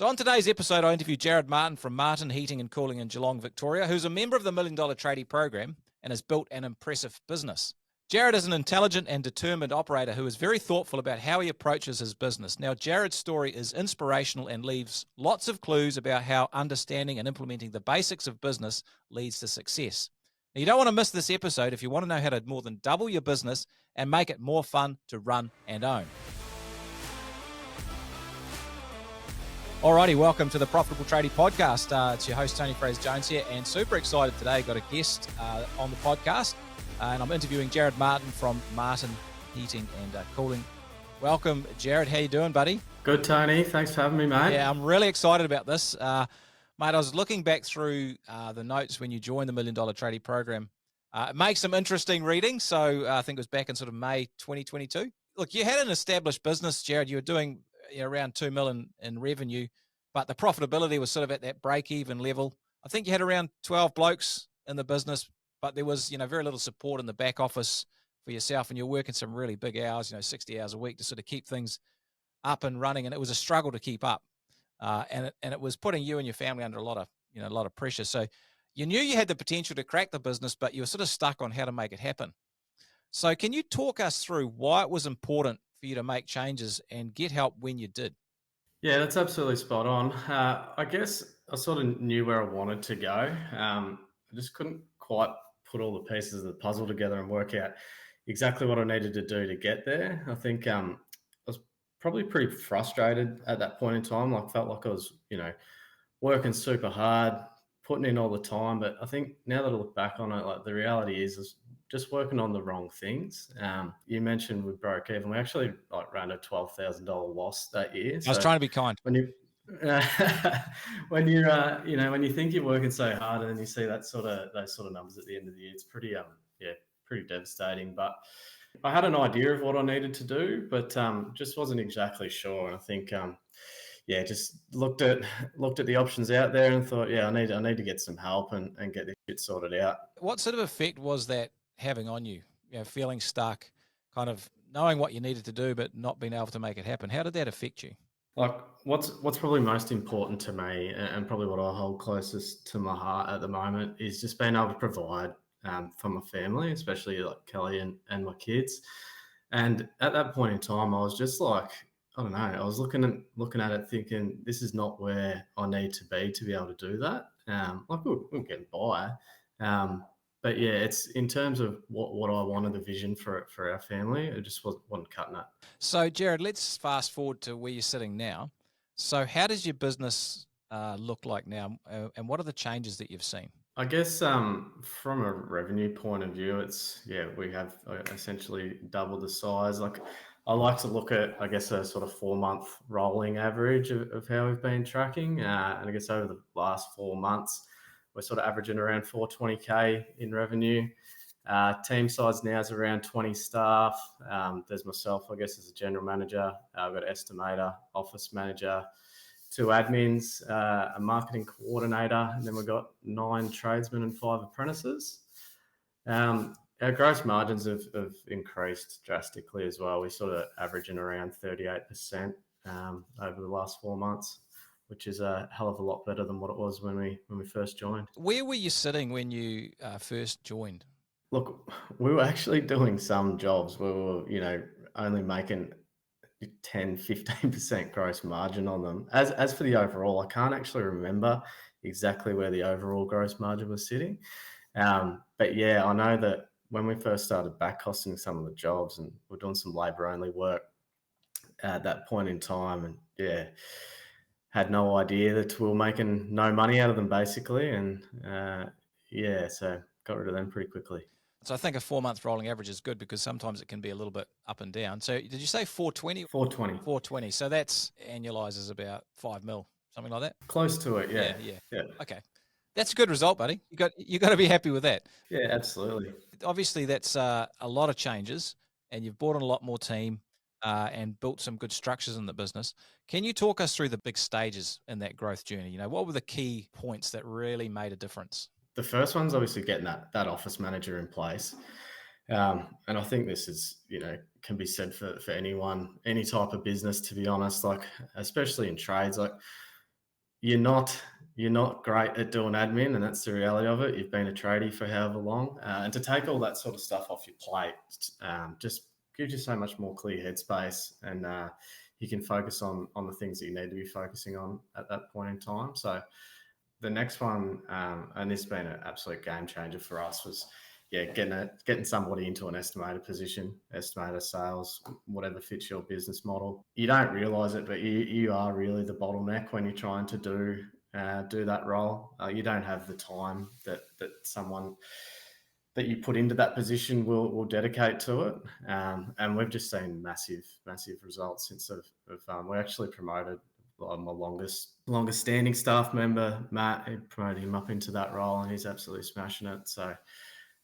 So on today's episode, I interviewed Jared Martin from Martin Heating and Cooling in Geelong, Victoria, who's a member of the $1 Million Tradie program and has built an impressive business. Jared is an intelligent and determined operator who is very thoughtful about how he approaches his business. Now, Jared's story is inspirational and leaves lots of clues about how understanding and implementing the basics of business leads to success. Now, you don't want to miss this episode if you want to know how to more than double your business and make it more fun to run and own. Alrighty, welcome to the Profitable Tradie podcast. It's your host, Tony Fraser-Jones here, and super excited today. Got a guest on the podcast, and I'm interviewing Jared Martin from Martin Heating and Cooling. Welcome, Jared. How you doing, buddy? Good, Tony. Thanks for having me, mate. Yeah, I'm really excited about this. Mate, I was looking back through the notes when you joined the $1 Million Tradie program. It makes some interesting reading, so I think it was back in sort of May 2022. Look, you had an established business, Jared. You were doing around 2 million in revenue, but the profitability was sort of at that break-even level. I think you had around 12 blokes in the business, but there was, very little support in the back office for yourself, and you're working some really big hours, 60 hours a week to sort of keep things up and running, and it was a struggle to keep up, and it was putting you and your family under a lot of pressure. So you knew you had the potential to crack the business, but you were sort of stuck on how to make it happen. So can you talk us through why it was important for you to make changes and get help when you did? Yeah, that's absolutely spot on. I guess I sort of knew where I wanted to go. I just couldn't quite put all the pieces of the puzzle together and work out exactly what I needed to do to get there. I think I was probably pretty frustrated at that point in time. I felt like I was, working super hard, putting in all the time. But I think now that I look back on it, like the reality is just working on the wrong things. You mentioned we broke even. We actually ran a $12,000 loss that year. I was trying to be kind. When you when you think you're working so hard and then you see those sort of numbers at the end of the year, it's pretty pretty devastating. But I had an idea of what I needed to do, but just wasn't exactly sure. And I think just looked at the options out there and thought, I need to get some help and get this shit sorted out. What sort of effect was that having on you? Feeling stuck, kind of knowing what you needed to do, but not being able to make it happen. How did that affect you? Like what's probably most important to me, and probably what I hold closest to my heart at the moment, is just being able to provide for my family, especially like Kelly and my kids. And at that point in time, I was just like, I don't know, I was looking at it thinking, this is not where I need to be able to do that. We're getting by. But yeah, it's in terms of what I wanted, the vision for our family, it just wasn't cutting it. So, Jared, let's fast forward to where you're sitting now. So how does your business look like now, and what are the changes that you've seen? I guess from a revenue point of view, we have essentially doubled the size. Like I like to look at, I guess, a sort of 4-month rolling average of how we've been tracking. And I guess over the last 4 months, we're sort of averaging around 420K in revenue. Team size now is around 20 staff. There's myself, I guess, as a general manager. I've got an estimator, office manager, 2 admins, a marketing coordinator, and then we've got 9 tradesmen and 5 apprentices. Our gross margins have increased drastically as well. We're sort of averaging around 38% over the last 4 months, which is a hell of a lot better than what it was when we first joined. Where were you sitting when you first joined? Look, we were actually doing some jobs where we were, only making 10, 15% gross margin on them. As for the overall, I can't actually remember exactly where the overall gross margin was sitting. But yeah, I know that when we first started back costing some of the jobs and we're doing some labor only work at that point in time, and had no idea that we were making no money out of them basically. And so got rid of them pretty quickly. So I think a 4-month rolling average is good because sometimes it can be a little bit up and down. So did you say 420? 420. 420. So that's annualizes about 5 mil, something like that? Close to it, yeah. Yeah. Okay. That's a good result, buddy. You got to be happy with that. Yeah, absolutely. Obviously, that's a lot of changes, and you've brought in a lot more team and built some good structures in the business. Can you talk us through the big stages in that growth journey? What were the key points that really made a difference? The first one's obviously getting that office manager in place. And I think this is, can be said for anyone, any type of business, to be honest, like especially in trades, like you're not you're not great at doing admin, and that's the reality of it. You've been a tradie for however long, and to take all that sort of stuff off your plate just gives you so much more clear headspace, and you can focus on the things that you need to be focusing on at that point in time. So the next one, and this has been an absolute game changer for us, was getting somebody into an estimator position, estimator sales, whatever fits your business model. You don't realize it, but you are really the bottleneck when you're trying to do that role. You don't have the time that someone that you put into that position will dedicate to it. And we've just seen massive results since we actually promoted my longest standing staff member, Matt. He promoted him up into that role, and he's absolutely smashing it. So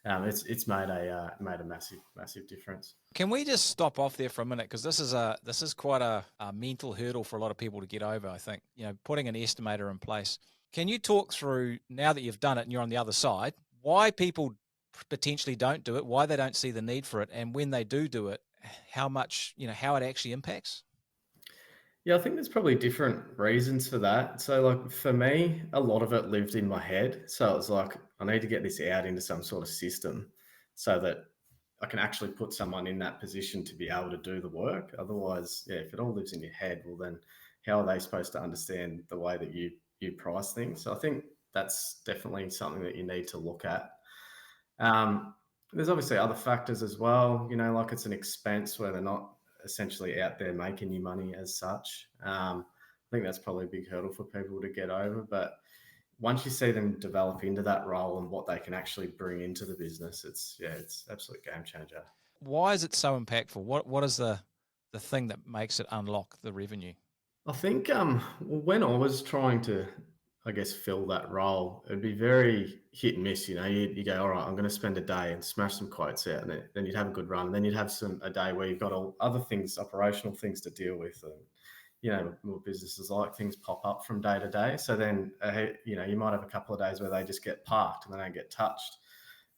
it's made a massive difference. Can we just stop off there for a minute, because this is quite a mental hurdle for a lot of people to get over. I think, putting an estimator in place. Can you talk through, now that you've done it and you're on the other side, why people potentially don't do it, why they don't see the need for it, and when they do it, how much, how it actually impacts? Yeah, I think there's probably different reasons for that. So, like for me, a lot of it lived in my head. So it was like, I need to get this out into some sort of system so that I can actually put someone in that position to be able to do the work. Otherwise, yeah, if it all lives in your head, well, then how are they supposed to understand the way that you price things? So I think that's definitely something that you need to look at. Um, there's obviously other factors as well, like it's an expense where they're not essentially out there making you money as such. I think that's probably a big hurdle for people to get over. But once you see them develop into that role and what they can actually bring into the business, it's absolute game changer. Why is it so impactful? What is the thing that makes it unlock the revenue? I think when I was trying to, I guess, fill that role, it'd be very hit and miss. You go, all right, I'm going to spend a day and smash some quotes out, and then you'd have a good run, and then you'd have a day where you've got all other things, operational things to deal with, and more businesses like things pop up from day to day. So then, you might have a couple of days where they just get parked and they don't get touched.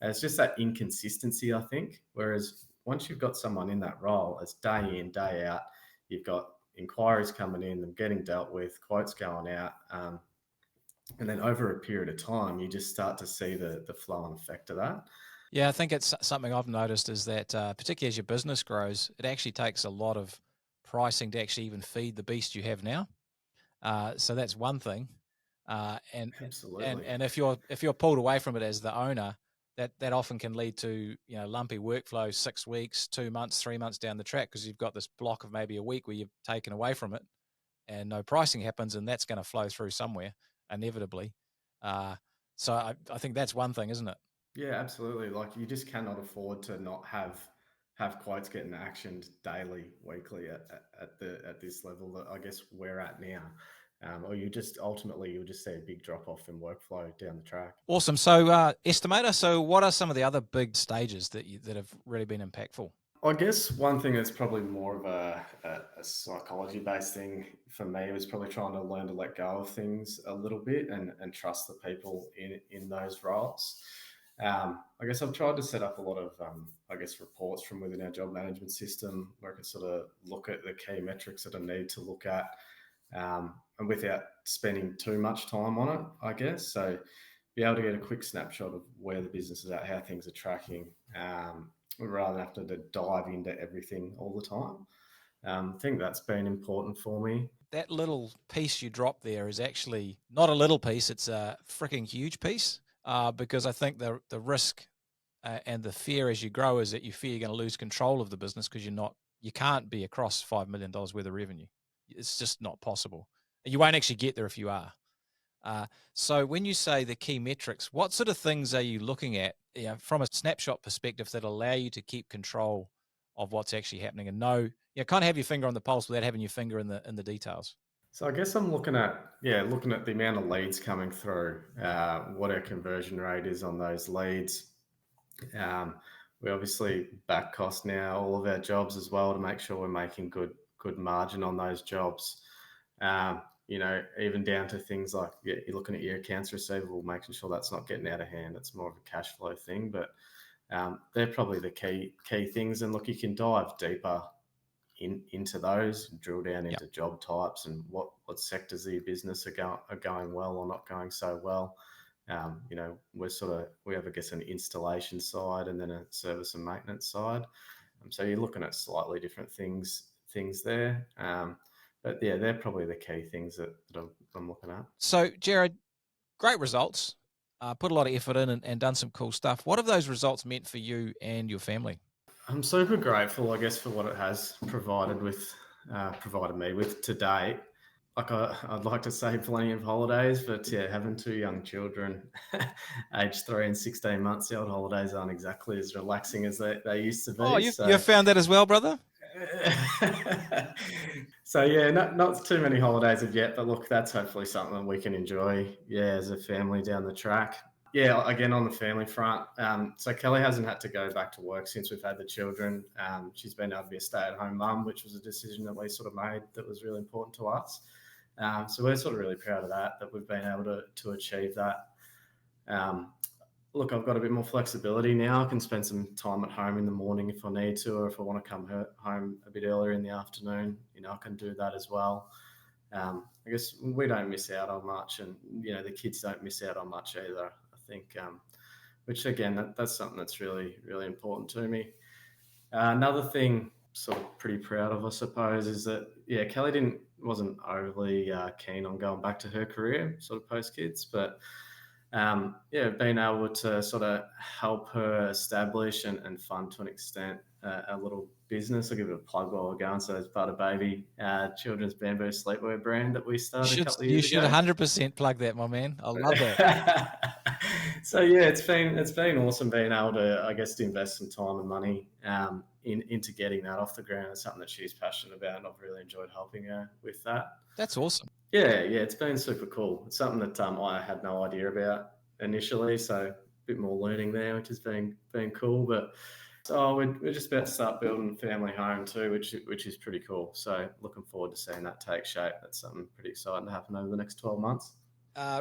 And it's just that inconsistency, I think. Whereas once you've got someone in that role, it's day in, day out. You've got inquiries coming in, them getting dealt with, quotes going out. And then over a period of time, you just start to see the flow and effect of that. Yeah, I think it's something I've noticed is that, particularly as your business grows, it actually takes a lot of pricing to actually even feed the beast you have now. So that's one thing. And Absolutely. if you're pulled away from it as the owner, that often can lead to, lumpy workflow 6 weeks, 2 months, 3 months down the track, because you've got this block of maybe a week where you've taken away from it, and no pricing happens, and that's going to flow through somewhere inevitably. So I think that's one thing, isn't it? Yeah, absolutely. Like you just cannot afford to not have quotes getting actioned daily, weekly at this level that I guess we're at now. Or you'll just see a big drop off in workflow down the track. Awesome. So, estimator. So, what are some of the other big stages that have really been impactful? I guess one thing that's probably more of a psychology based thing for me was probably trying to learn to let go of things a little bit and trust the people in those roles. I guess I've tried to set up a lot of, reports from within our job management system where I can sort of look at the key metrics that I need to look at, and without spending too much time on it, I guess. So be able to get a quick snapshot of where the business is at, how things are tracking, rather than having to dive into everything all the time. I think that's been important for me. That little piece you dropped there is actually not a little piece; it's a freaking huge piece. Because I think the risk and the fear as you grow is that you fear you're going to lose control of the business, because you can't be across $5 million worth of revenue. It's just not possible. You won't actually get there if you are. So when you say the key metrics, what sort of things are you looking at, from a snapshot perspective, that allow you to keep control of what's actually happening and know, kind of have your finger on the pulse without having your finger in the details? So I guess I'm looking at the amount of leads coming through, what our conversion rate is on those leads. Um, we obviously back cost now all of our jobs as well to make sure we're making good margin on those jobs. Even down to things like, you're looking at your accounts receivable, making sure that's not getting out of hand. It's more of a cash flow thing, but they're probably the key things. And look, you can dive deeper into those, drill down Yeah. into job types and what sectors of your business are going well or not going so well. We have, I guess, an installation side and then a service and maintenance side. So you're looking at slightly different things there. But yeah, they're probably the key things that I'm looking at. So, Jared, great results. Put a lot of effort in and done some cool stuff. What have those results meant for you and your family? I'm super grateful, I guess, for what it has provided me with to date. Like I'd like to say plenty of holidays, but yeah, having two young children, aged 3 and 16 months, the old holidays aren't exactly as relaxing as they used to Oh, be. you've So found that as well, brother? so yeah, not too many holidays as yet, but look, that's hopefully something we can enjoy, yeah, as a family down the track. Yeah, again on the family front, so Kelly hasn't had to go back to work since we've had the children. She's been able to be a stay-at-home mum, which was a decision that we sort of made that was really important to us. So we're sort of really proud of that we've been able to achieve that. Um, Look, I've got a bit more flexibility now. I can spend some time at home in the morning if I need to, or if I want to come home a bit earlier in the afternoon, I can do that as well. I guess we don't miss out on much, and the kids don't miss out on much either. I think, which again, that's something that's really, really important to me. Another thing, sort of pretty proud of, I suppose, is that Kelly wasn't overly keen on going back to her career, sort of post kids, but being able to sort of help her establish and fund to an extent a little business. I'll give it a plug while we're going. So it's Butter Baby, children's bamboo sleepwear brand that we You started a should couple of you years should ago. 100% plug that, my man. I love that. So yeah, it's been awesome being able to, I guess, to invest some time and money into getting that off the ground. It's something that she's passionate about, and I've really enjoyed helping her with that. That's awesome. Yeah, it's been super cool. It's something that I had no idea about initially, so a bit more learning there, which has been cool. But we're just about to start building a family home too, which is pretty cool. So looking forward to seeing that take shape. That's something pretty exciting to happen over the next 12 months.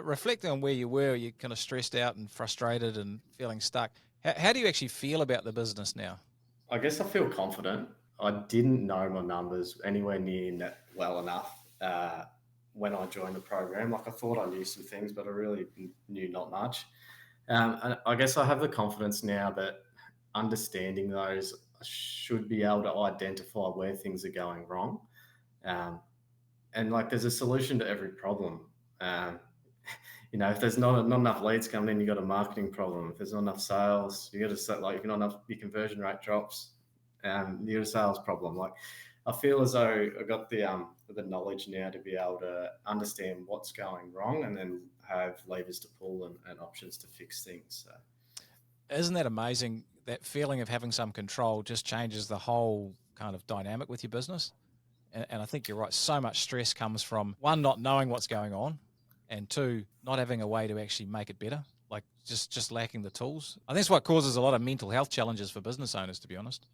Reflecting on where you were, you're kind of stressed out and frustrated and feeling stuck. How do you actually feel about the business now? I guess I feel confident. I didn't know my numbers anywhere near well enough when I joined the program. Like I thought I knew some things, but I really knew not much. And I guess I have the confidence now that understanding those, I should be able to identify where things are going wrong. Um, and like there's a solution to every problem. Um, if there's not enough leads coming in, you got a marketing problem. If there's not enough sales, you got to set, like, if not enough, your conversion rate drops. You got a sales problem. Like I feel as though I got the knowledge now to be able to understand what's going wrong and then have levers to pull and options to fix things. So. Isn't that amazing? That feeling of having some control just changes the whole kind of dynamic with your business. And I think you're right. So much stress comes from one, not knowing what's going on, and two, not having a way to actually make it better. Like just lacking the tools. I think that's what causes a lot of mental health challenges for business owners, to be honest.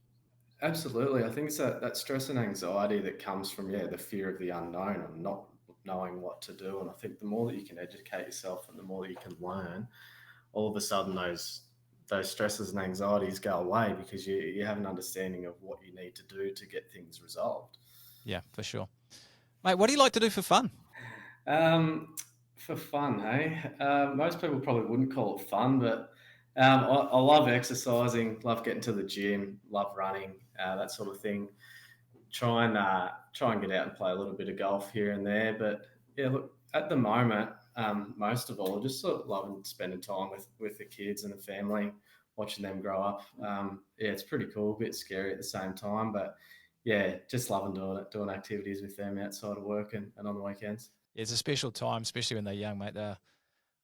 Absolutely. I think it's that stress and anxiety that comes from, the fear of the unknown and not knowing what to do. And I think the more that you can educate yourself and the more that you can learn, all of a sudden those stresses and anxieties go away because you have an understanding of what you need to do to get things resolved. Yeah, for sure. Mate, what do you like to do for fun? For fun, hey? Most people probably wouldn't call it fun, but I love exercising, love getting to the gym, love running, that sort of thing. Try and get out and play a little bit of golf here and there. But yeah, look, at the moment, most of all, just sort of loving spending time with the kids and the family, watching them grow up. It's pretty cool, a bit scary at the same time, but yeah, just loving doing activities with them outside of work and on the weekends. It's a special time, especially when they're young, mate. They're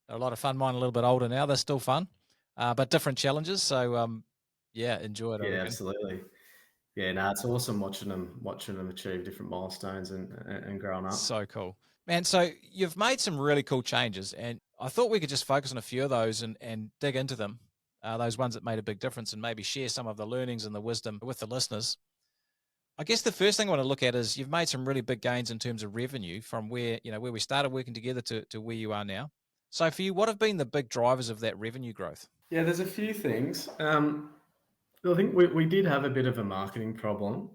a lot of fun. Mine a little bit older now. They're still fun, but different challenges. So, yeah, enjoy it, I Yeah, reckon. absolutely. Yeah, no, it's awesome watching them achieve different milestones and growing up. So cool. Man, so you've made some really cool changes, and I thought we could just focus on a few of those and dig into them, those ones that made a big difference, and maybe share some of the learnings and the wisdom with the listeners. I guess the first thing I want to look at is you've made some really big gains in terms of revenue from where we started working together to where you are now. So for you, what have been the big drivers of that revenue growth? Yeah, there's a few things. I think we did have a bit of a marketing problem.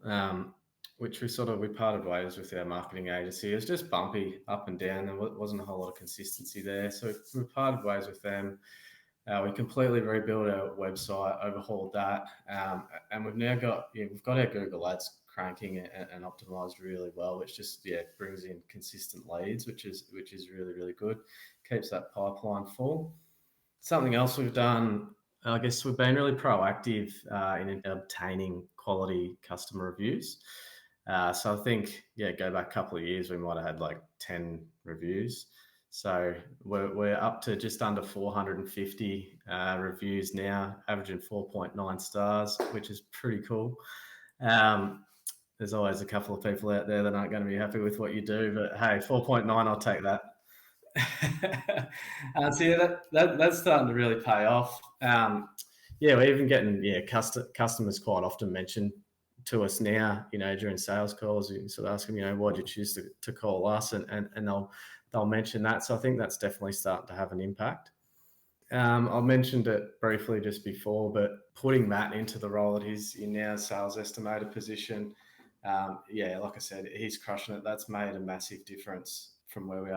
which we parted ways with our marketing agency. It was just bumpy up and down. There wasn't a whole lot of consistency there, so we parted ways with them. We completely rebuilt our website, overhauled that, and we've got our Google Ads cranking and optimized really well, which just brings in consistent leads, which is really really good. Keeps that pipeline full. Something else we've done, I guess we've been really proactive in obtaining quality customer reviews. So I think, go back a couple of years, we might have had like 10 reviews. So we're up to just under 450 reviews now, averaging 4.9 stars, which is pretty cool. There's always a couple of people out there that aren't going to be happy with what you do, but hey, 4.9, I'll take that. So that's starting to really pay off. We're even getting customers quite often mentioned to us now. During sales calls, you sort of ask them, why did you choose to call us, and they'll mention that. So I think that's definitely starting to have an impact. I mentioned it briefly just before, but putting Matt into the role that he's in now, sales estimator position, like I said, he's crushing it. That's made a massive difference from where we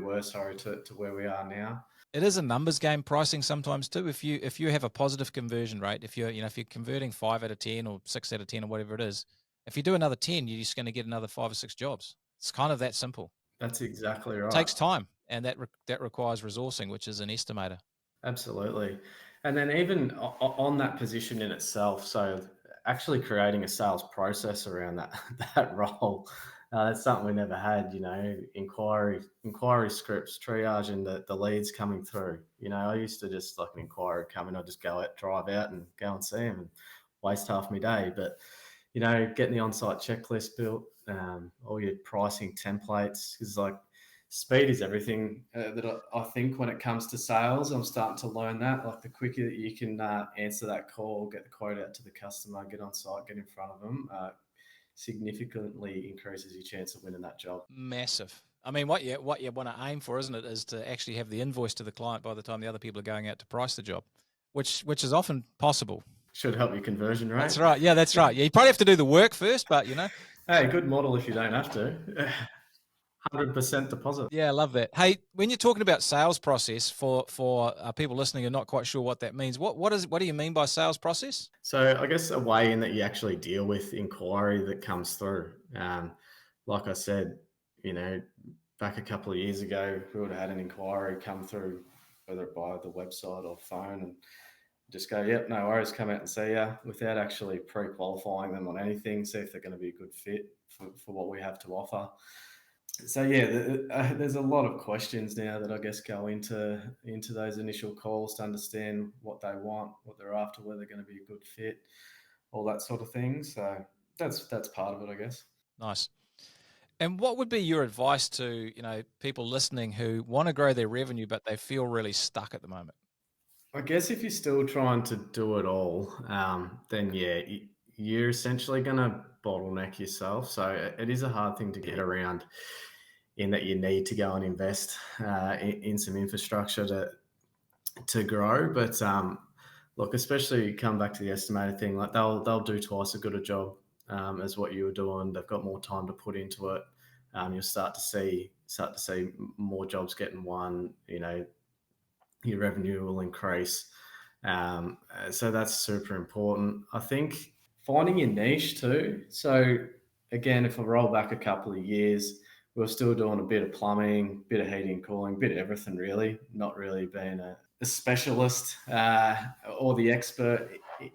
were, to where we are now. It is a numbers game, pricing sometimes too. If you have a positive conversion rate, if you're converting 5 out of 10 or 6 out of 10 or whatever it is, if you do another 10, you're just going to get another 5 or 6 jobs. It's kind of that simple. That's exactly It right. takes time, and that requires resourcing, which is an estimator. Absolutely. And then even on that position in itself, so actually creating a sales process around that that role, that's something we never had. Inquiry scripts, triaging the leads coming through. I used to just like an inquiry come in, I'd just go out, drive out, and go and see them, and waste half my day. But getting the on-site checklist built, all your pricing templates, because like speed is everything. That I think when it comes to sales, I'm starting to learn that. Like the quicker that you can answer that call, get the quote out to the customer, get on site, get in front of them, significantly increases your chance of winning that job. Massive. I mean, what you want to aim for, isn't it, is to actually have the invoice to the client by the time the other people are going out to price the job, which is often possible. Should help your conversion rate. That's right. Yeah, that's right. Yeah, you probably have to do the work first, but Hey, good model if you don't have to. 100% deposit. Yeah, I love that. Hey, when you're talking about sales process for people listening who are not quite sure what that means, what do you mean by sales process? So I guess a way in that you actually deal with inquiry that comes through. Like I said, back a couple of years ago, we would have had an inquiry come through, whether it by the website or phone, and just go, yep, no worries, come out and see you, without actually pre-qualifying them on anything, see if they're going to be a good fit for what we have to offer. So there's a lot of questions now that I guess go into those initial calls to understand what they want, what they're after, whether they're going to be a good fit, all that sort of thing. So that's part of it, I guess. Nice. And what would be your advice to, people listening who want to grow their revenue, but they feel really stuck at the moment? I guess if you're still trying to do it all, then you're essentially going to bottleneck yourself. So it is a hard thing to get around, in that you need to go and invest in some infrastructure to grow. But look, especially come back to the estimated thing, like they'll do twice as good a job as what you were doing. They've got more time to put into it. You'll start to see more jobs getting won. Your revenue will increase. So that's super important. I think finding your niche too. So again, if I roll back a couple of years, we were still doing a bit of plumbing, bit of heating and cooling, bit of everything really, not really being a specialist or the expert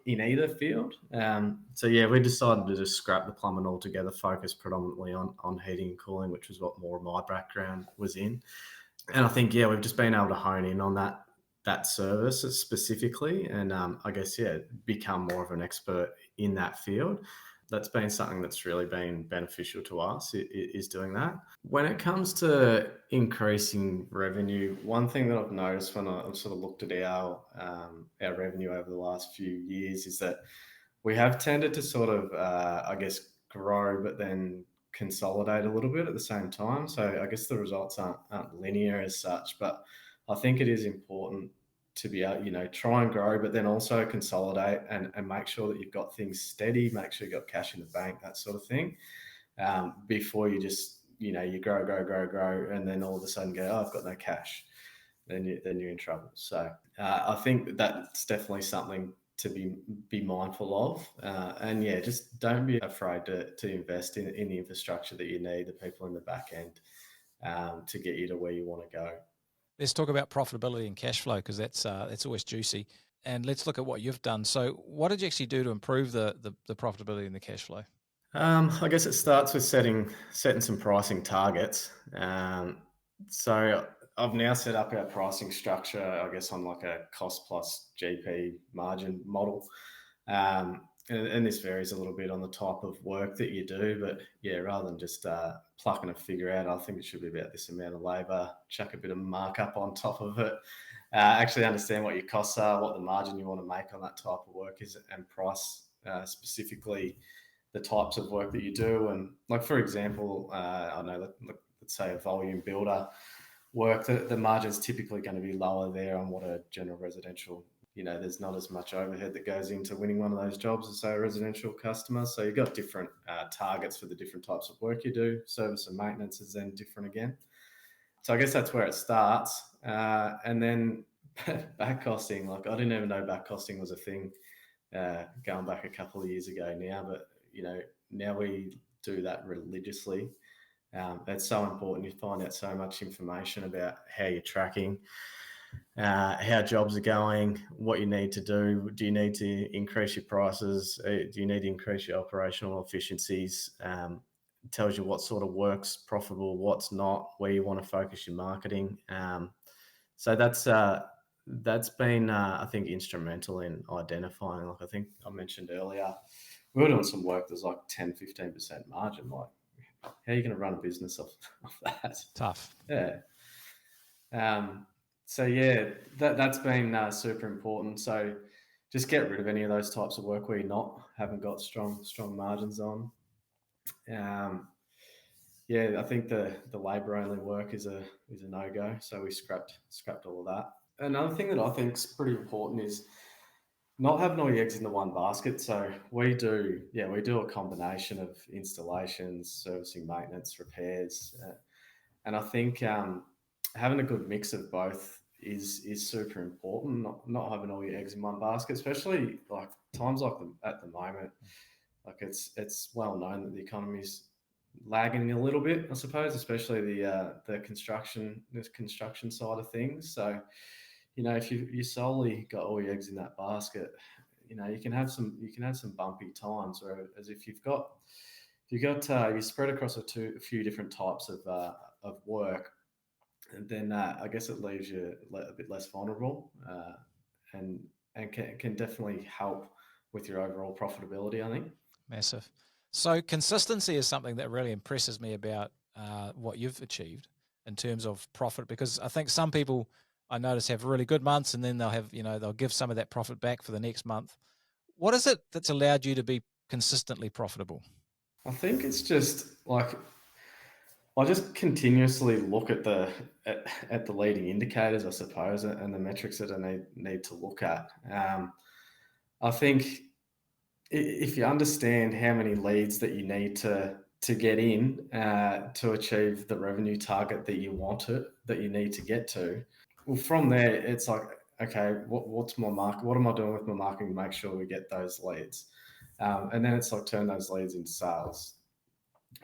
in either field. We decided to just scrap the plumbing altogether, focus predominantly on heating and cooling, which was what more of my background was in. And I think, we've just been able to hone in on that service specifically, and I guess, become more of an expert in that field. That's been something that's really been beneficial to us, is doing that. When it comes to increasing revenue, one thing that I've noticed when I've sort of looked at our revenue over the last few years is that we have tended to sort of, I guess, grow, but then consolidate a little bit at the same time. So I guess the results aren't linear as such, but I think it is important to be able, try and grow, but then also consolidate and make sure that you've got things steady, make sure you've got cash in the bank, that sort of thing, before you just, you grow, and then all of a sudden go, oh, I've got no cash. Then you're in trouble. So I think that's definitely something to be mindful of. And yeah, just don't be afraid to invest in the infrastructure that you need, the people in the back end, to get you to where you want to go. Let's talk about profitability and cash flow, because that's always juicy. And let's look at what you've done. So, what did you actually do to improve the profitability and the cash flow? I guess it starts with setting some pricing targets. So I've now set up our pricing structure, I guess, on like a cost plus GP margin model. And this varies a little bit on the type of work that you do, but yeah, rather than just plucking a figure out, I think it should be about this amount of labour, chuck a bit of markup on top of it, actually understand what your costs are, what the margin you want to make on that type of work is, and price specifically the types of work that you do. And like, for example, I know that, let's say a volume builder work, the margin's typically going to be lower there on what a general residential, there's not as much overhead that goes into winning one of those jobs as, say, a residential customer. So you've got different targets for the different types of work you do. Service and maintenance is then different again. So I guess that's where it starts. And then back costing, like I didn't even know back costing was a thing going back a couple of years ago now, but now we do that religiously. It's so important. You find out so much information about how you're tracking, how jobs are going, what you need to do. Do you need to increase your prices? Do you need to increase your operational efficiencies? It tells you what sort of work's profitable, what's not, where you want to focus your marketing. So that's been, I think, instrumental in identifying. Like I think I mentioned earlier, we were doing some work that's like 10-15% margin. Like, how are you going to run a business off that? Tough. Yeah. So yeah, that's been super important. So just get rid of any of those types of work where you haven't got strong margins on. Yeah, I think the labour only work is a no go. So we scrapped all of that. Another thing that I think is pretty important is not having all your eggs in the one basket. So we do a combination of installations, servicing, maintenance, repairs, and I think having a good mix of both is super important. Not having all your eggs in one basket, especially like times like at the moment. Like it's well known that the economy's lagging a little bit, I suppose, especially the construction side of things. So if you solely got all your eggs in that basket, you can have some bumpy times. Whereas if you spread across a few different types of work, and then I guess it leaves you a bit less vulnerable, and can definitely help with your overall profitability, I think. Massive. So consistency is something that really impresses me about what you've achieved in terms of profit, because I think some people I notice have really good months and then they'll give some of that profit back for the next month. What is it that's allowed you to be consistently profitable? I think it's just like I just continuously look at the leading indicators, I suppose, and the metrics that I need to look at. I think if you understand how many leads that you need to get in to achieve the revenue target that you need to get to, well, from there it's like, okay, what's my market? What am I doing with my marketing to make sure we get those leads? And then it's like turn those leads into sales.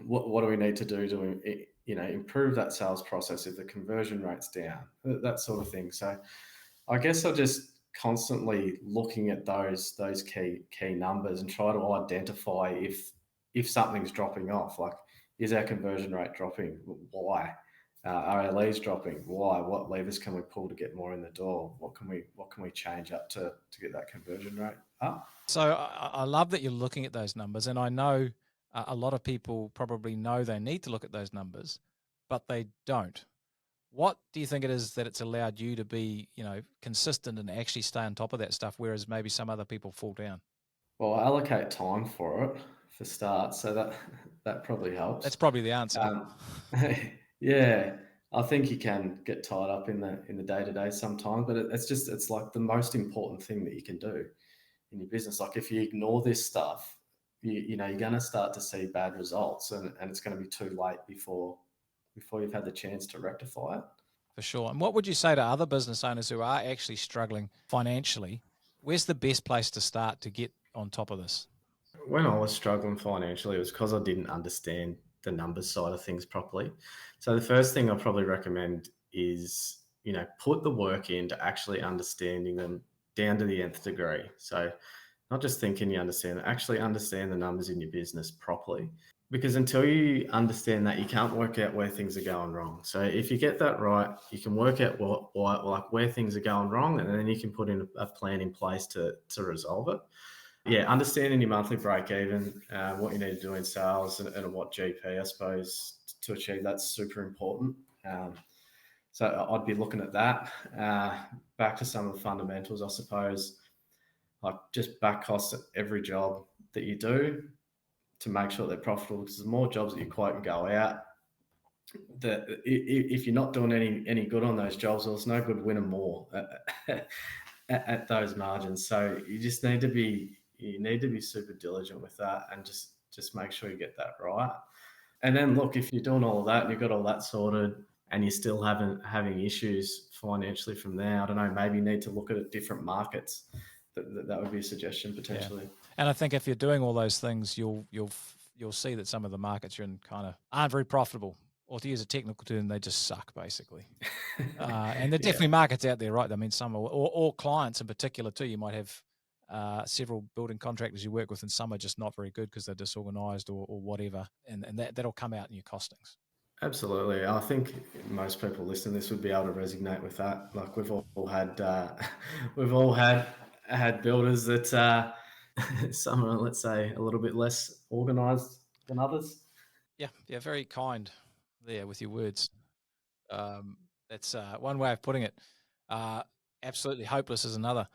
What do we need to do to improve that sales process if the conversion rate's down, that sort of thing. So I guess I just constantly looking at those key numbers and try to identify if something's dropping off. Like, is our conversion rate dropping? Why? Are our leads dropping? Why? What levers can we pull to get more in the door? What can we change up to get that conversion rate up? So I love that you're looking at those numbers, and I know a lot of people probably know they need to look at those numbers, but they don't. What do you think it is that it's allowed you to be, consistent and actually stay on top of that stuff, whereas maybe some other people fall down? Well, I allocate time for it for start, so that probably helps. That's probably the answer. Um, yeah, I think you can get tied up in the day to day sometimes, but it's like the most important thing that you can do in your business. Like if you ignore this stuff, you know you're going to start to see bad results, and it's going to be too late before you've had the chance to rectify it. For sure. And what would you say to other business owners who are actually struggling financially? Where's the best place to start to get on top of this? When I was struggling financially, it was because I didn't understand the numbers side of things properly. So the first thing I probably recommend is, you know, put the work into actually understanding them down to the nth degree. So not just thinking you understand, actually understand the numbers in your business properly. Because until you understand that, you can't work out where things are going wrong. So if you get that right, you can work out like where things are going wrong, and then you can put in a plan in place to resolve it. Yeah, understanding your monthly break even, what you need to do in sales, and what GP, I suppose, to achieve that's super important. So I'd be looking at that. Back to some of the fundamentals, I suppose, like just back costs at every job that you do to make sure they're profitable. Because the more jobs that you quote and go out, that if you're not doing any good on those jobs, well, it's no good winning more at those margins. So you need to be super diligent with that, and just make sure you get that right. And then look, if you're doing all of that and you've got all that sorted, and you're still having issues financially from there, I don't know, maybe you need to look at different markets. That would be a suggestion Yeah. potentially. And I think if you're doing all those things, you'll see that some of the markets you're in kind of aren't very profitable, or to use a technical term, they just suck basically. And there are Yeah, definitely markets out there, right? I mean, some are, or clients in particular too. You might have several building contractors you work with, and some are just not very good because they're disorganized or whatever, and that'll come out in your costings. absolutely. I think most people listening to this would be able to resonate with that. Like we've all had, we've all had builders that some are, let's say, a little bit less organised than others. Yeah, yeah, very kind there with your words. Um, that's one way of putting it. Uh, Absolutely hopeless is another.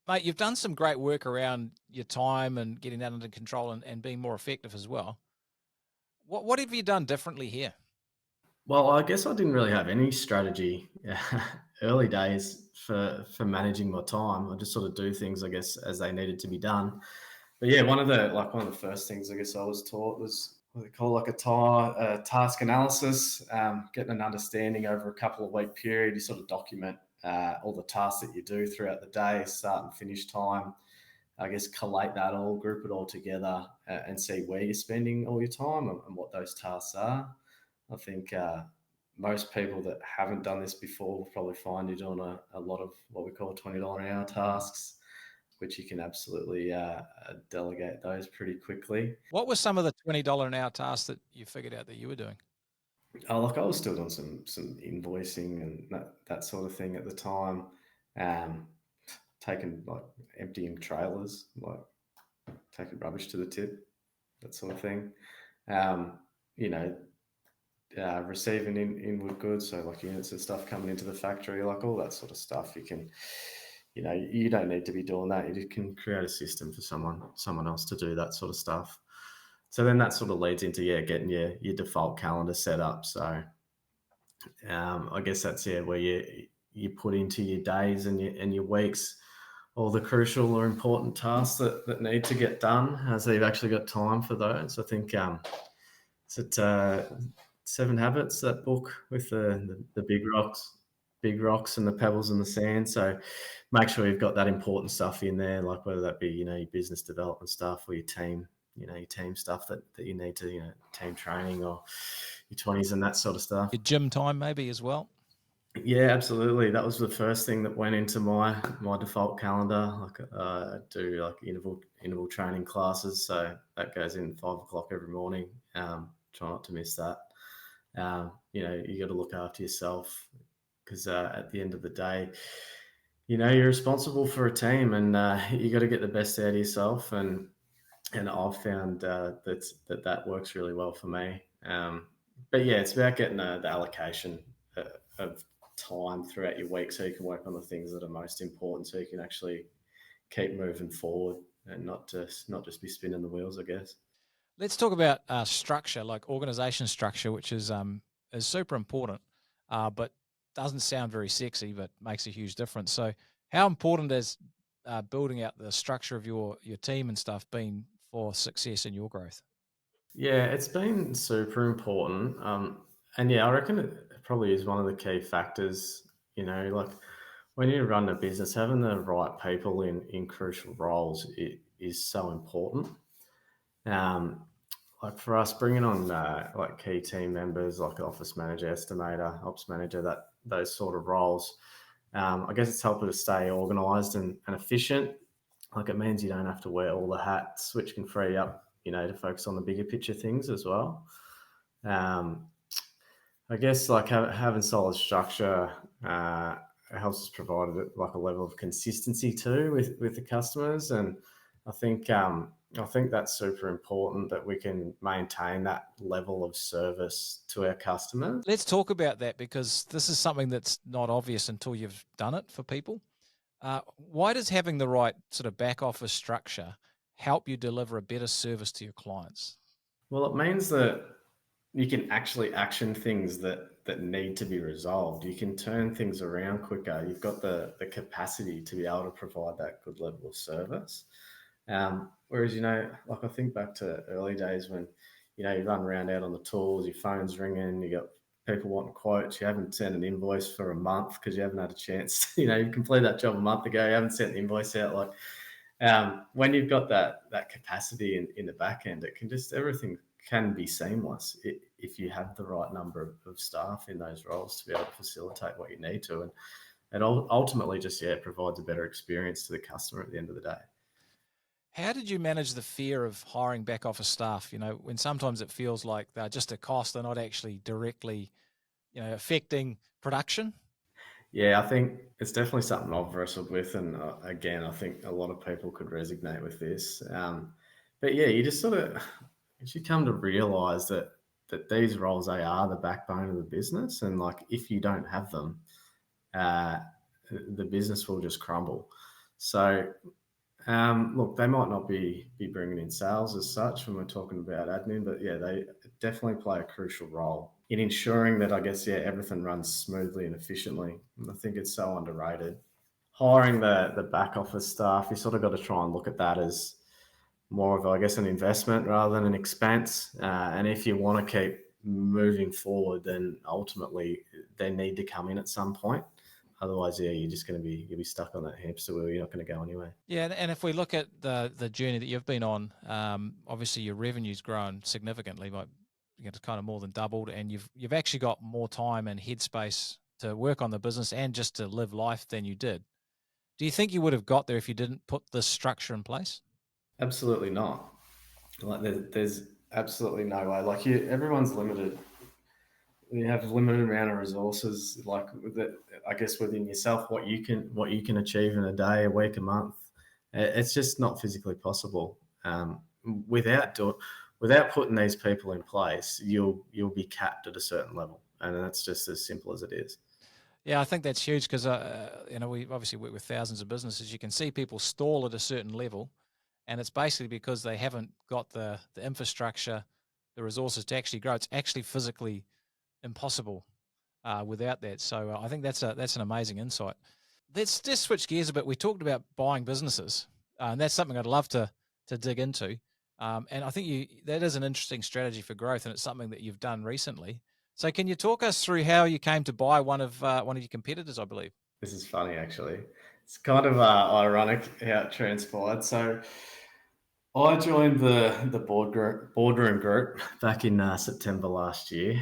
Mate, you've done some great work around your time and getting that under control and being more effective as well. What have you done differently here? Well, I guess I didn't really have any strategy early days for managing my time. I just sort of do things, I guess, as they needed to be done. But yeah, one of the first things I guess I was taught was what they call like a task analysis, getting an understanding over a couple of week period. You sort of document all the tasks that you do throughout the day, start and finish time. I guess collate that all, group it all together, and see where you're spending all your time and what those tasks are. I think most people that haven't done this before will probably find you're doing a lot of what we call $20 an hour tasks, which you can absolutely delegate those pretty quickly. What were some of the $20 an hour tasks that you figured out that you were doing? Like I was still doing some invoicing and that sort of thing at the time, um, taking like emptying trailers, like taking rubbish to the tip, that sort of thing. Um, you know, receiving inward goods, so like units and stuff coming into the factory, like all that sort of stuff. You can, you know, you don't need to be doing that. You can create a system for someone else to do that sort of stuff. So then that sort of leads into getting your default calendar set up. So I guess that's where you put into your days and your weeks all the crucial or important tasks that need to get done, so you've actually got time for those. I think is it Seven Habits, that book with the big rocks and the pebbles and the sand. So make sure you've got that important stuff in there, like whether that be your business development stuff or your team stuff that you need to team training or your 20s and that sort of stuff. Your gym time, maybe as well. Yeah, absolutely. That was the first thing that went into my default calendar. Like I do like interval training classes, so that goes in 5 o'clock every morning. Try not to miss that. You got to look after yourself because at the end of the day, you're responsible for a team, and you got to get the best out of yourself. And I've found that works really well for me. But yeah, it's about getting the allocation of time throughout your week so you can work on the things that are most important, so you can actually keep moving forward and not just be spinning the wheels, I guess. Let's talk about structure, like organization structure, which is super important. but doesn't sound very sexy, but makes a huge difference. So, how important has building out the structure of your team and stuff been for success in your growth? Yeah, it's been super important. And yeah, I reckon it probably is one of the key factors. Like when you run a business, having the right people in crucial roles is so important. Um, like for us, bringing on like key team members, like office manager, estimator, ops manager, that those sort of roles. I guess it's helping to stay organised and efficient. Like it means you don't have to wear all the hats, which can free up, to focus on the bigger picture things as well. Um, I guess like having solid structure helps us provide like a level of consistency too with the customers, and I think I think that's super important that we can maintain that level of service to our customers. Let's talk about that because this is something that's not obvious until you've done it for people. Why does having the right sort of back office structure help you deliver a better service to your clients? Well, it means that you can actually action things that need to be resolved. You can turn things around quicker. You've got the capacity to be able to provide that good level of service. Whereas, like I think back to early days when, you run around out on the tools, your phone's ringing, you got people wanting quotes, you haven't sent an invoice for a month because you haven't had a chance. You completed that job a month ago, you haven't sent the invoice out. Like when you've got that capacity in the back end, it can just everything can be seamless if you have the right number of staff in those roles to be able to facilitate what you need to, and ultimately just it provides a better experience to the customer at the end of the day. How did you manage the fear of hiring back office staff? When sometimes it feels like they're just a cost, they're not actually directly, affecting production. Yeah, I think it's definitely something I've wrestled with, and again, I think a lot of people could resonate with this. But yeah, you just sort of you come to realize that these roles they are the backbone of the business, and like if you don't have them, uh, the business will just crumble. So look, they might not be bringing in sales as such when we're talking about admin, but yeah, they definitely play a crucial role in ensuring that I guess everything runs smoothly and efficiently. And I think it's so underrated. Hiring the back office staff, you sort of got to try and look at that as more of I guess an investment rather than an expense. And if you want to keep moving forward, then ultimately they need to come in at some point. Otherwise, yeah, you'll be stuck on that hamster wheel. You're not going to go anywhere. Yeah, and if we look at the journey that you've been on, obviously your revenue's grown significantly, like it's kind of more than doubled, and you've actually got more time and headspace to work on the business and just to live life than you did. Do you think you would have got there if you didn't put this structure in place? Absolutely not. Like there's absolutely no way. Like everyone's limited. You have a limited amount of resources. Like I guess within yourself, what you can achieve in a day, a week, a month. It's just not physically possible. Without without putting these people in place, you'll be capped at a certain level, and that's just as simple as it is. Yeah, I think that's huge because we obviously work with thousands of businesses. You can see people stall at a certain level, and it's basically because they haven't got the infrastructure, the resources to actually grow. It's actually physically impossible without that. So I think that's an amazing insight. Let's just switch gears a bit. We talked about buying businesses, and that's something I'd love to dig into. And I think that is an interesting strategy for growth, and it's something that you've done recently. So, can you talk us through how you came to buy one of your competitors? I believe. This is funny, actually. It's kind of ironic how it transpired. So I joined the boardroom group back in September last year.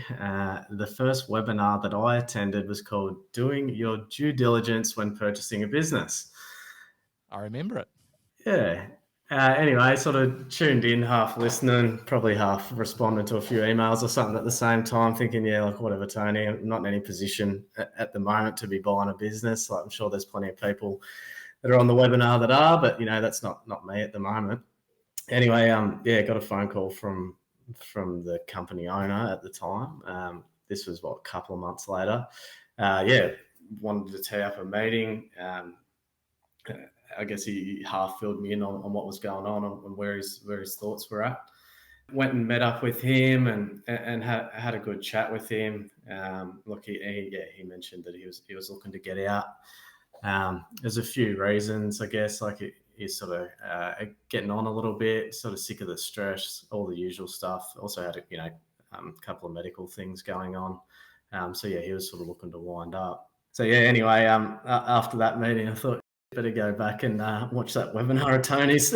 The first webinar that I attended was called "Doing Your Due Diligence When Purchasing a Business." I remember it. Yeah. Anyway, sort of tuned in, half listening, probably half responding to a few emails or something at the same time, thinking, yeah, like whatever, Tony. I'm not in any position at the moment to be buying a business. Like I'm sure there's plenty of people that are on the webinar that are, but that's not me at the moment. Anyway, yeah, got a phone call from the company owner at the time. This was a couple of months later. Yeah, wanted to tee up a meeting. I guess he half filled me in on what was going on and where his thoughts were at. went and met up with him and had a good chat with him. Look, he mentioned that he was looking to get out. There's a few reasons, I guess, like he's sort of getting on a little bit, sort of sick of the stress, all the usual stuff. Also had a couple of medical things going on. So yeah, he was sort of looking to wind up. So yeah, anyway, after that meeting, I thought better go back and watch that webinar of Tony's.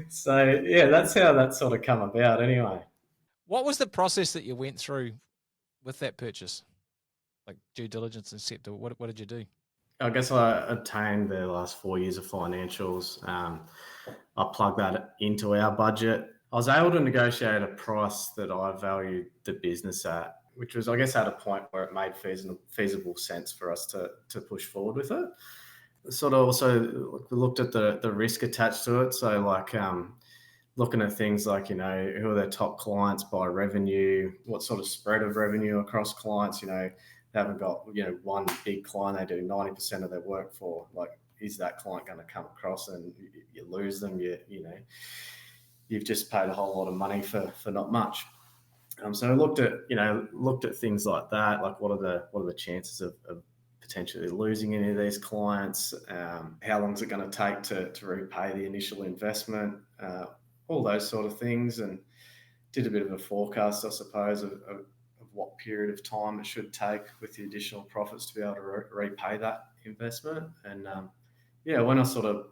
So yeah, that's how that sort of come about. Anyway, What was the process that you went through with that purchase, like due diligence and SEPTA? What did you do? I guess I obtained the last 4 years of financials. I plugged that into our budget. I was able to negotiate a price that I valued the business at, which was, I guess, at a point where it made feasible sense for us to push forward with it. Sort of also looked at the risk attached to it. So like looking at things like, who are their top clients by revenue, what sort of spread of revenue across clients, they haven't got, one big client they do 90% of their work for. Like, is that client going to come across and you lose them? You've just paid a whole lot of money for not much. So I looked at things like that, like what are the chances of potentially losing any of these clients? How long is it going to take to repay the initial investment? All those sort of things, and did a bit of a forecast, I suppose, of what period of time it should take with the additional profits to be able to repay that investment. And when I sort of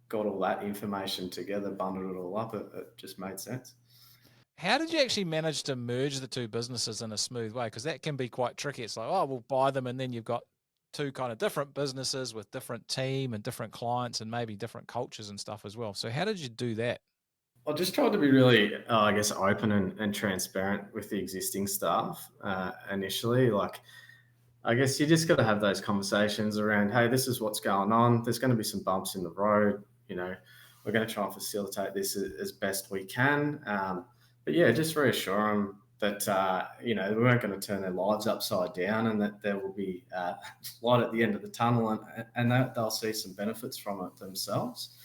got all that information together, bundled it all up, it just made sense. How did you actually manage to merge the two businesses in a smooth way? Because that can be quite tricky. It's like, oh, we'll buy them, and then you've got two kind of different businesses with different team and different clients and maybe different cultures and stuff as well. So how did you do that? I just tried to be really, I guess, open and transparent with the existing staff initially. Like, I guess you just got to have those conversations around, hey, this is what's going on. There's going to be some bumps in the road. We're going to try and facilitate this as best we can. But yeah, just reassure them that, we weren't going to turn their lives upside down, and that there will be light at the end of the tunnel, and that they'll see some benefits from it themselves.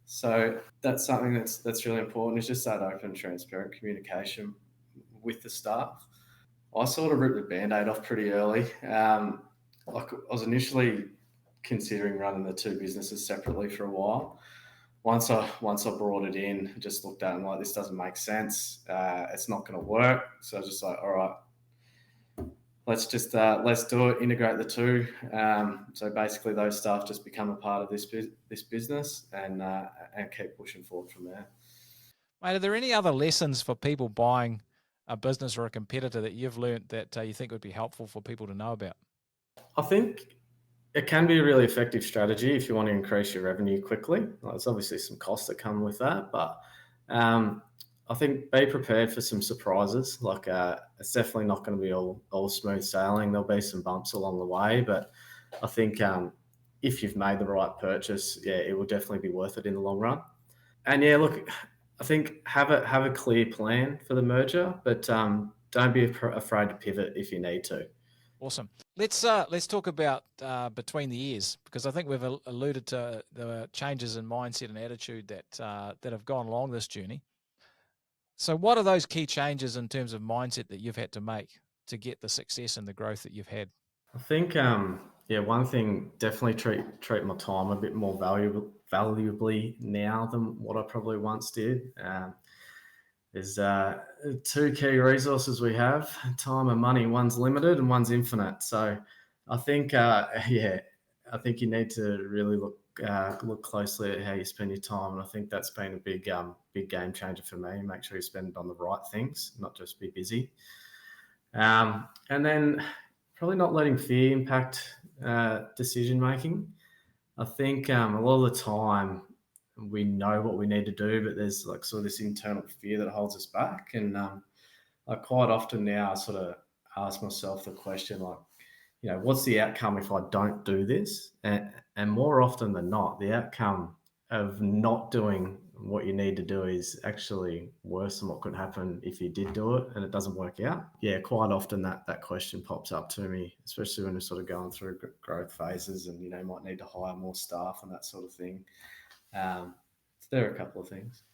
So that's something that's really important, is just that open, transparent communication with the staff. I sort of ripped the Band-Aid off pretty early. Like, I was initially considering running the two businesses separately for a while. Once I brought it in, just looked at it and like, this doesn't make sense. It's not going to work. So I was just like, all right, let's do it. Integrate the two. So basically, those staff just become a part of this business, and keep pushing forward from there. Mate, are there any other lessons for people buying a business or a competitor that you've learned that you think would be helpful for people to know about? I think it can be a really effective strategy if you want to increase your revenue quickly. Well, there's obviously some costs that come with that, but I think be prepared for some surprises. Like, it's definitely not going to be all smooth sailing. There'll be some bumps along the way, but I think if you've made the right purchase, yeah, it will definitely be worth it in the long run. And yeah, look, I think have a clear plan for the merger, but don't be afraid to pivot if you need to. Awesome. Let's talk about between the years, because I think we've alluded to the changes in mindset and attitude that have gone along this journey. So, what are those key changes in terms of mindset that you've had to make to get the success and the growth that you've had? I think one thing, definitely treat my time a bit more valuably now than what I probably once did. There's two key resources we have: time and money. One's limited and one's infinite. So I think I think you need to really look closely at how you spend your time, and I think that's been a big game changer for me. Make sure you spend it on the right things, not just be busy. And then probably not letting fear impact decision making. I think a lot of the time we know what we need to do, but there's like sort of this internal fear that holds us back. And I quite often now sort of ask myself the question, like, what's the outcome if I don't do this? And more often than not, the outcome of not doing what you need to do is actually worse than what could happen if you did do it and it doesn't work out. Yeah, quite often that question pops up to me, especially when we're sort of going through growth phases and, might need to hire more staff and that sort of thing. So there are a couple of things.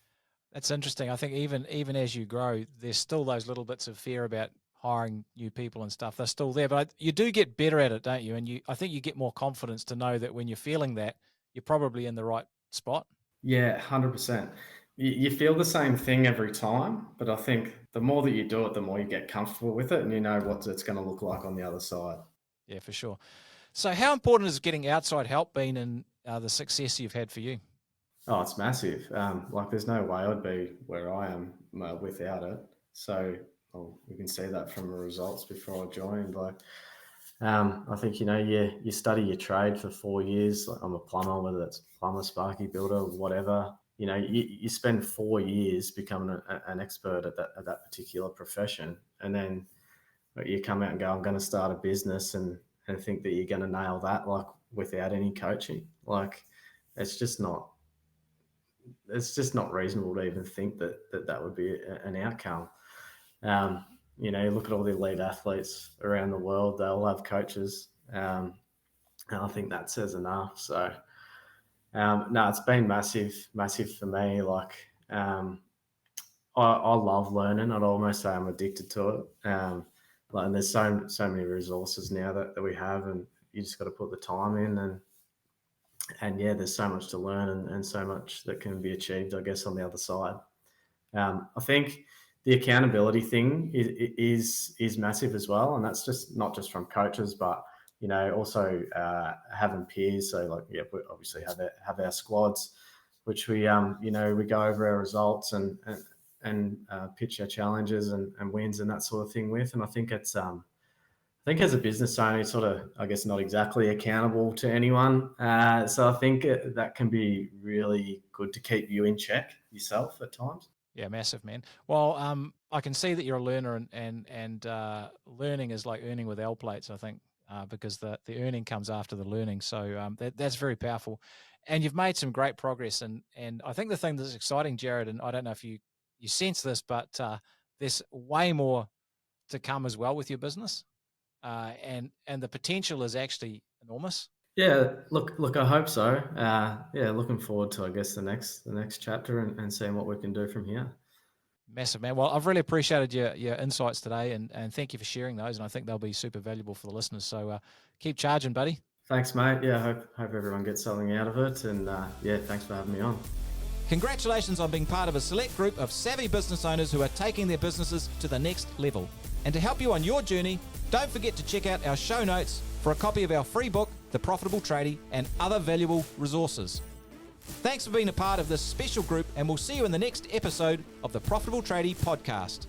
That's interesting. I think even as you grow, there's still those little bits of fear about hiring new people and stuff. They're still there, but you do get better at it, don't you? And I think you get more confidence to know that when you're feeling that, you're probably in the right spot. Yeah, 100%. You feel the same thing every time, but I think the more that you do it, the more you get comfortable with it and you know what it's going to look like on the other side. Yeah, for sure. So, how important has getting outside help been in the success you've had for you? Oh, it's massive. Like, there's no way I'd be where I am without it. So, well, we can see that from the results before I joined. Like, I think you study your trade for 4 years. Like, I'm a plumber, whether it's plumber, sparky builder, whatever. You spend 4 years becoming an expert at that particular profession, and then you come out and go, I'm going to start a business, and think that you're going to nail that like without any coaching. Like, it's just not reasonable to even think that would be an outcome. You look at all the elite athletes around the world; they all have coaches, and I think that says enough. So, no, it's been massive for me. Like, I love learning. I'd almost say I'm addicted to it. And there's so many resources now that we have, and you just got to put the time in, and yeah, there's so much to learn, and so much that can be achieved, I guess, on the other side. I think the accountability thing is massive as well, and that's just not just from coaches, but also having peers. So, like, yeah, we obviously have our squads, which we we go over our results and pitch our challenges and wins and that sort of thing with. And I think it's I think as a business owner, you're sort of, I guess, not exactly accountable to anyone. So I think that can be really good to keep you in check yourself at times. Yeah, massive, man. Well, I can see that you're a learner, and learning is like earning with L plates, I think, because the earning comes after the learning. So that's very powerful, and you've made some great progress. And I think the thing that's exciting, Jared, and I don't know if you sense this, but there's way more to come as well with your business, and the potential is actually enormous. Yeah, look, I hope so. Yeah, looking forward to, I guess, the next chapter and seeing what we can do from here. Massive, man. Well, I've really appreciated your insights today, and thank you for sharing those. And I think they'll be super valuable for the listeners. So keep charging, buddy. Thanks, mate. Yeah, hope everyone gets something out of it. And yeah, thanks for having me on. Congratulations on being part of a select group of savvy business owners who are taking their businesses to the next level. And to help you on your journey, don't forget to check out our show notes for a copy of our free book, The Profitable Tradie, and other valuable resources. Thanks for being a part of this special group, and we'll see you in the next episode of the Profitable Tradie podcast.